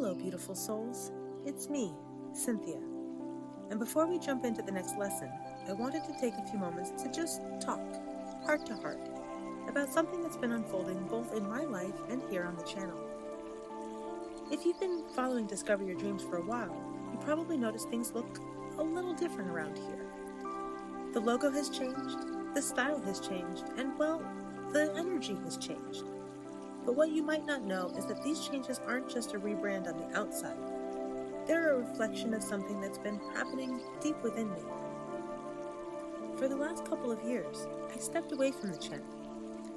Hello, beautiful souls. It's me, Cynthia. And before we jump into the next lesson, I wanted to take a few moments to just talk, heart to heart, about something that's been unfolding both in my life and here on the channel. If you've been following Discover Your Dreamz for a while, you probably noticed things look a little different around here. The logo has changed, the style has changed, and well, the energy has changed. But what you might not know is that these changes aren't just a rebrand on the outside. They're a reflection of something that's been happening deep within me. For the last couple of years, I stepped away from the channel.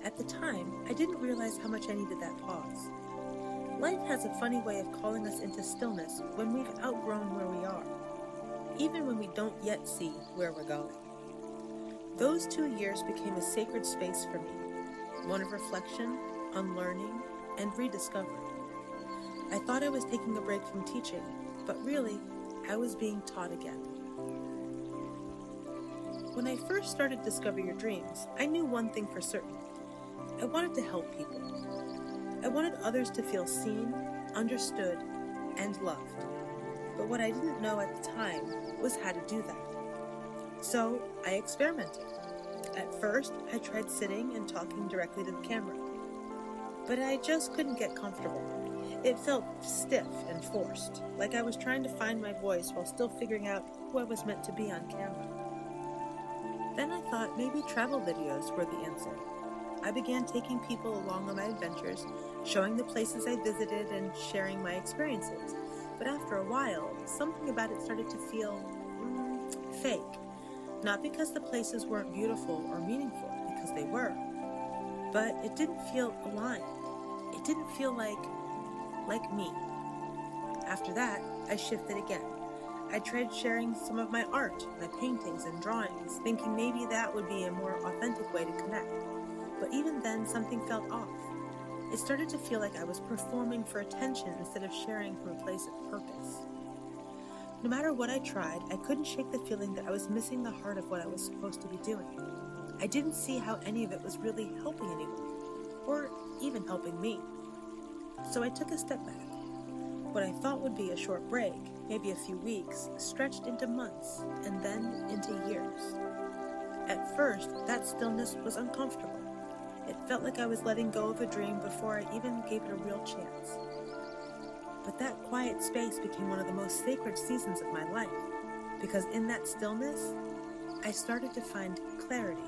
At the time, I didn't realize how much I needed that pause. Life has a funny way of calling us into stillness when we've outgrown where we are, even when we don't yet see where we're going. Those 2 years became a sacred space for me, one of reflection, unlearning, and rediscovery. I thought I was taking a break from teaching, but really, I was being taught again. When I first started Discover Your Dreamz, I knew one thing for certain. I wanted to help people. I wanted others to feel seen, understood, and loved. But what I didn't know at the time was how to do that. So I experimented. At first, I tried sitting and talking directly to the camera. But I just couldn't get comfortable. It felt stiff and forced, like I was trying to find my voice while still figuring out who I was meant to be on camera. Then I thought maybe travel videos were the answer. I began taking people along on my adventures, showing the places I visited and sharing my experiences. But after a while, something about it started to feel fake. Not because the places weren't beautiful or meaningful, because they were. But it didn't feel aligned. It didn't feel like me. After that, I shifted again. I tried sharing some of my art, my paintings and drawings, thinking maybe that would be a more authentic way to connect. But even then, something felt off. It started to feel like I was performing for attention instead of sharing from a place of purpose. No matter what I tried, I couldn't shake the feeling that I was missing the heart of what I was supposed to be doing. I didn't see how any of it was really helping anyone, or even helping me. So I took a step back. What I thought would be a short break, maybe a few weeks, stretched into months, and then into years. At first, that stillness was uncomfortable. It felt like I was letting go of a dream before I even gave it a real chance. But that quiet space became one of the most sacred seasons of my life, because in that stillness, I started to find clarity.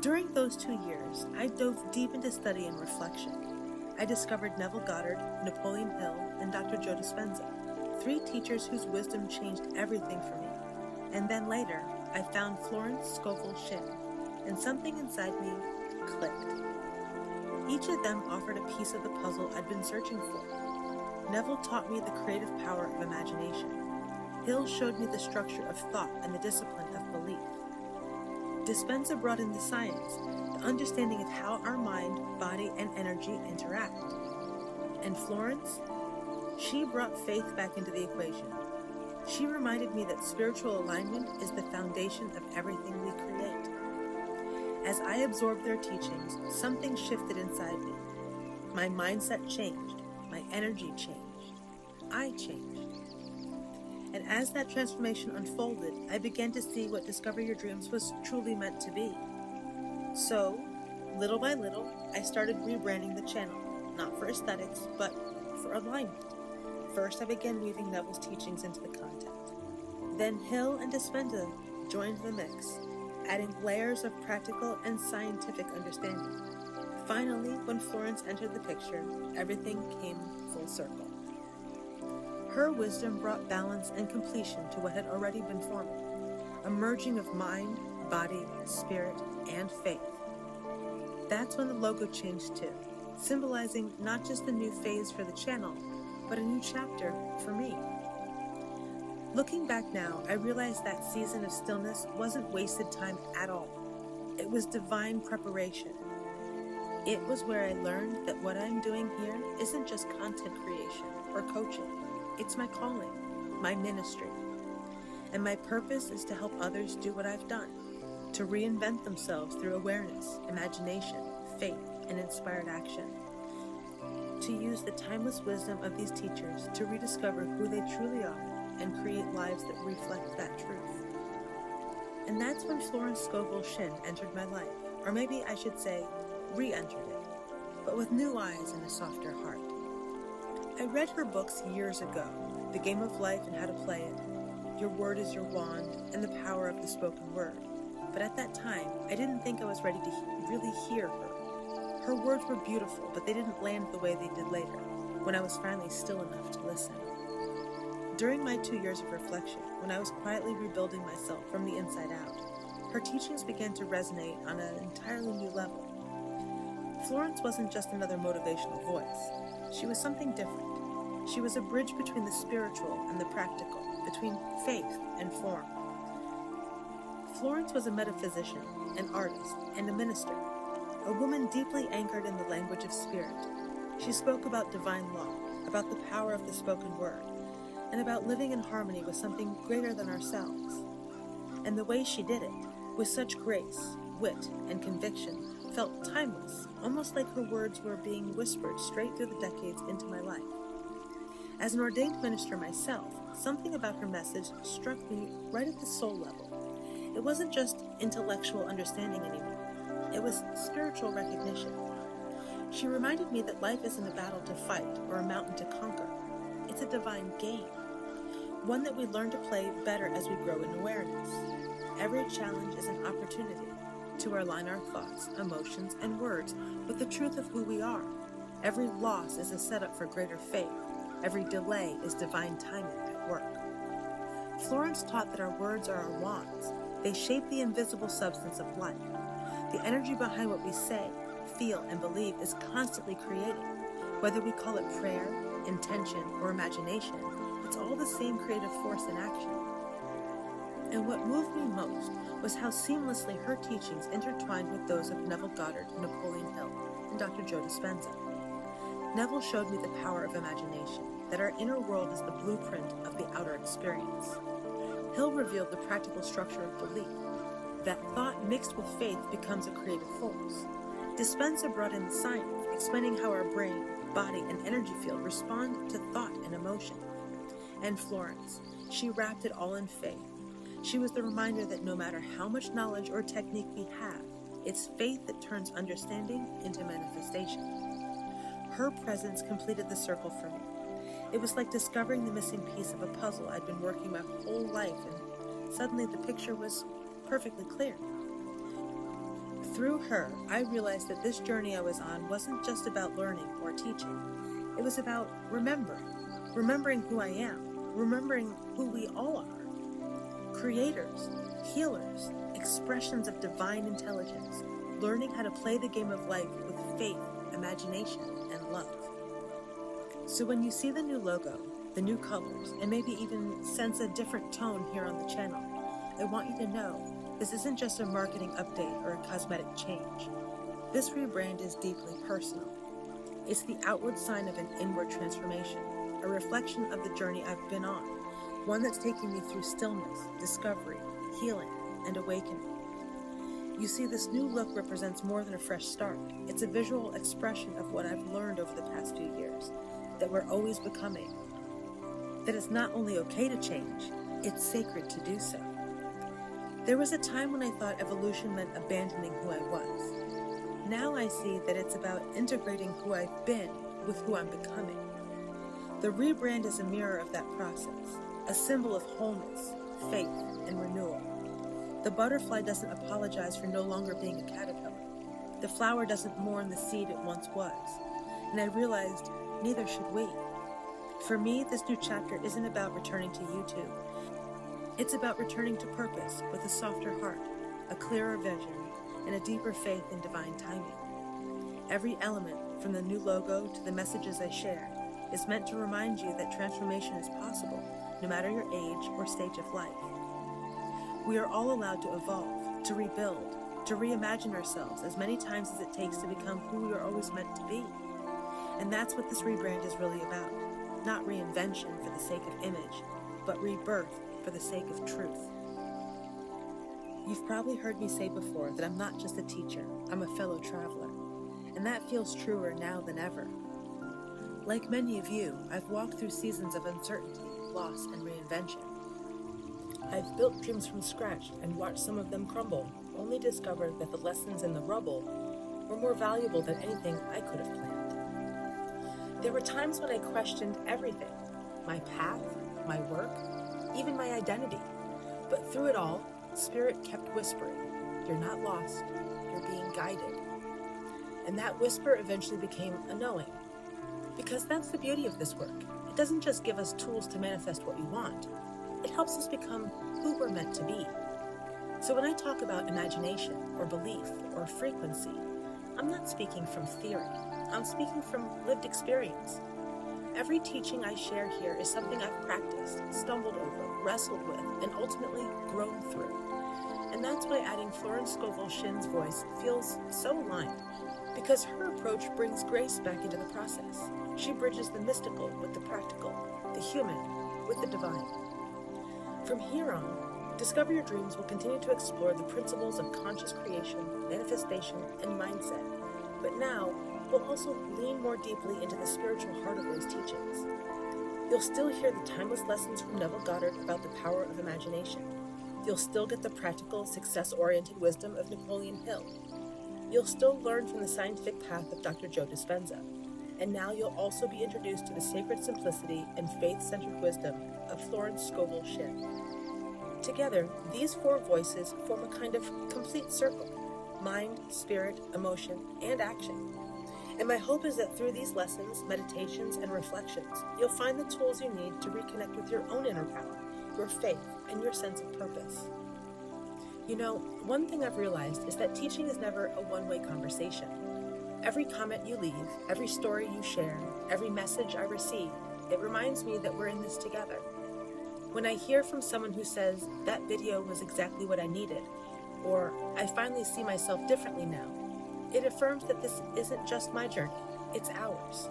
During those 2 years, I dove deep into study and reflection. I discovered Neville Goddard, Napoleon Hill, and Dr. Dispenza, 3 teachers whose wisdom changed everything for me. And then later, I found Florence Scovel Shinn, and something inside me clicked. Each of them offered a piece of the puzzle I'd been searching for. Neville taught me the creative power of imagination. Hill showed me the structure of thought and the discipline of belief. Dispenza brought in the science, the understanding of how our mind, body, and energy interact. And Florence? She brought faith back into the equation. She reminded me that spiritual alignment is the foundation of everything we create. As I absorbed their teachings, something shifted inside me. My mindset changed. My energy changed. I changed. And as that transformation unfolded, I began to see what Discover Your Dreamz was truly meant to be. So, little by little, I started rebranding the channel, not for aesthetics, but for alignment. First, I began weaving Neville's teachings into the content. Then Hill and Dispenza joined the mix, adding layers of practical and scientific understanding. Finally, when Florence entered the picture, everything came full circle. Her wisdom brought balance and completion to what had already been forming, a merging of mind, body, spirit, and faith. That's when the logo changed too, symbolizing not just the new phase for the channel, but a new chapter for me. Looking back now, I realize that season of stillness wasn't wasted time at all. It was divine preparation. It was where I learned that what I'm doing here isn't just content creation or coaching. It's my calling, my ministry. And my purpose is to help others do what I've done, to reinvent themselves through awareness, imagination, faith, and inspired action. to use the timeless wisdom of these teachers to rediscover who they truly are and create lives that reflect that truth. And that's when Florence Scovel Shinn entered my life, or maybe I should say, re-entered it, but with new eyes and a softer heart. I read her books years ago, The Game of Life and How to Play It, Your Word is Your Wand, and The Power of the Spoken Word. But at that time, I didn't think I was ready to really hear her. Her words were beautiful, but they didn't land the way they did later, when I was finally still enough to listen. During my 2 years of reflection, when I was quietly rebuilding myself from the inside out, her teachings began to resonate on an entirely new level. Florence wasn't just another motivational voice. She was something different. She was a bridge between the spiritual and the practical, between faith and form. Florence was a metaphysician, an artist, and a minister, a woman deeply anchored in the language of spirit. She spoke about divine law, about the power of the spoken word, and about living in harmony with something greater than ourselves. And the way she did it, with such grace, wit, and conviction, felt timeless, almost like her words were being whispered straight through the decades into my life. As an ordained minister myself, something about her message struck me right at the soul level. It wasn't just intellectual understanding anymore. It was spiritual recognition. She reminded me that life isn't a battle to fight or a mountain to conquer. It's a divine game, one that we learn to play better as we grow in awareness. Every challenge is an opportunity to align our thoughts, emotions, and words with the truth of who we are. Every loss is a setup for greater faith. Every delay is divine timing at work. Florence taught that our words are our wands. They shape the invisible substance of life. The energy behind what we say, feel, and believe is constantly creating. Whether we call it prayer, intention, or imagination, it's all the same creative force in action. And what moved me most was how seamlessly her teachings intertwined with those of Neville Goddard, Napoleon Hill, and Dr. Joe Dispenza. Neville showed me the power of imagination, that our inner world is the blueprint of the outer experience. Hill revealed the practical structure of belief, that thought mixed with faith becomes a creative force. Dispenza brought in the science, explaining how our brain, body, and energy field respond to thought and emotion. And Florence, she wrapped it all in faith. She was the reminder that no matter how much knowledge or technique we have, it's faith that turns understanding into manifestation. Her presence completed the circle for me. It was like discovering the missing piece of a puzzle I'd been working my whole life, and suddenly the picture was perfectly clear. Through her, I realized that this journey I was on wasn't just about learning or teaching. It was about remembering who I am, remembering who we all are. Creators, healers, expressions of divine intelligence, learning how to play the game of life with faith, imagination, and love. So when you see the new logo, the new colors, and maybe even sense a different tone here on the channel, I want you to know this isn't just a marketing update or a cosmetic change. This rebrand is deeply personal. It's the outward sign of an inward transformation, a reflection of the journey I've been on, one that's taking me through stillness, discovery, healing, and awakening. You see, this new look represents more than a fresh start. It's a visual expression of what I've learned over the past few years, that we're always becoming, that it's not only okay to change, it's sacred to do so. There was a time when I thought evolution meant abandoning who I was. Now I see that it's about integrating who I've been with who I'm becoming. The rebrand is a mirror of that process, a symbol of wholeness, faith, and renewal. The butterfly doesn't apologize for no longer being a caterpillar. The flower doesn't mourn the seed it once was. And I realized neither should we. For me, this new chapter isn't about returning to YouTube. It's about returning to purpose with a softer heart, a clearer vision, and a deeper faith in divine timing. Every element, from the new logo to the messages I share, is meant to remind you that transformation is possible, no matter your age or stage of life. We are all allowed to evolve, to rebuild, to reimagine ourselves as many times as it takes to become who we are always meant to be. And that's what this rebrand is really about. Not reinvention for the sake of image, but rebirth for the sake of truth. You've probably heard me say before that I'm not just a teacher, I'm a fellow traveler. And that feels truer now than ever. Like many of you, I've walked through seasons of uncertainty, loss, and reinvention. I've built dreams from scratch and watched some of them crumble, only to discover that the lessons in the rubble were more valuable than anything I could have planned. There were times when I questioned everything, my path, my work, even my identity. But through it all, Spirit kept whispering, "You're not lost, you're being guided." And that whisper eventually became a knowing. Because that's the beauty of this work. It doesn't just give us tools to manifest what we want. It helps us become who we're meant to be. So when I talk about imagination or belief or frequency, I'm not speaking from theory. I'm speaking from lived experience. Every teaching I share here is something I've practiced, stumbled over, wrestled with, and ultimately grown through. And that's why adding Florence Scovel Shinn's voice feels so aligned, because her approach brings grace back into the process. She bridges the mystical with the practical, the human with the divine. From here on, Discover Your Dreamz will continue to explore the principles of conscious creation, manifestation, and mindset. But now, we'll also lean more deeply into the spiritual heart of those teachings. You'll still hear the timeless lessons from Neville Goddard about the power of imagination. You'll still get the practical, success-oriented wisdom of Napoleon Hill. You'll still learn from the scientific path of Dr. Joe Dispenza. And now you'll also be introduced to the sacred simplicity and faith-centered wisdom of Florence Scovel Shinn. Together, these four voices form a kind of complete circle: mind, spirit, emotion, and action. And my hope is that through these lessons, meditations, and reflections, you'll find the tools you need to reconnect with your own inner power, your faith, and your sense of purpose. You know, one thing I've realized is that teaching is never a one-way conversation. Every comment you leave, every story you share, every message I receive, it reminds me that we're in this together. When I hear from someone who says, "That video was exactly what I needed," or "I finally see myself differently now," it affirms that this isn't just my journey, it's ours.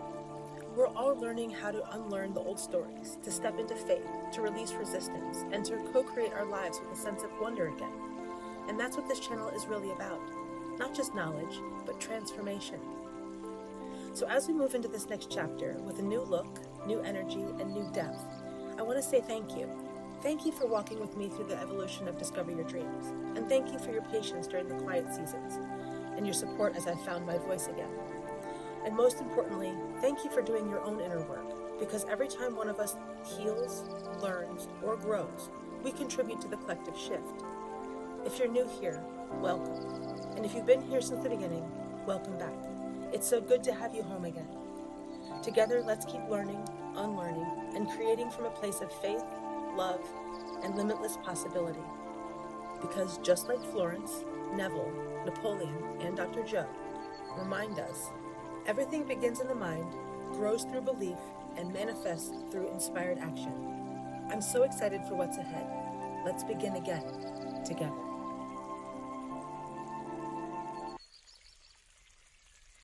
We're all learning how to unlearn the old stories, to step into faith, to release resistance, and to co-create our lives with a sense of wonder again. And that's what this channel is really about. Not just knowledge, but transformation. So as we move into this next chapter with a new look, new energy, and new depth, I want to say thank you. Thank you for walking with me through the evolution of Discover Your Dreamz. And thank you for your patience during the quiet seasons, and your support as I found my voice again. And most importantly, thank you for doing your own inner work, because every time one of us heals, learns, or grows, we contribute to the collective shift. If you're new here, welcome. And if you've been here since the beginning, welcome back. It's so good to have you home again. Together, let's keep learning, unlearning, and creating from a place of faith, love, and limitless possibility. Because just like Florence, Neville, Napoleon, and Dr. Joe remind us, everything begins in the mind, grows through belief, and manifests through inspired action. I'm so excited for what's ahead. Let's begin again, together.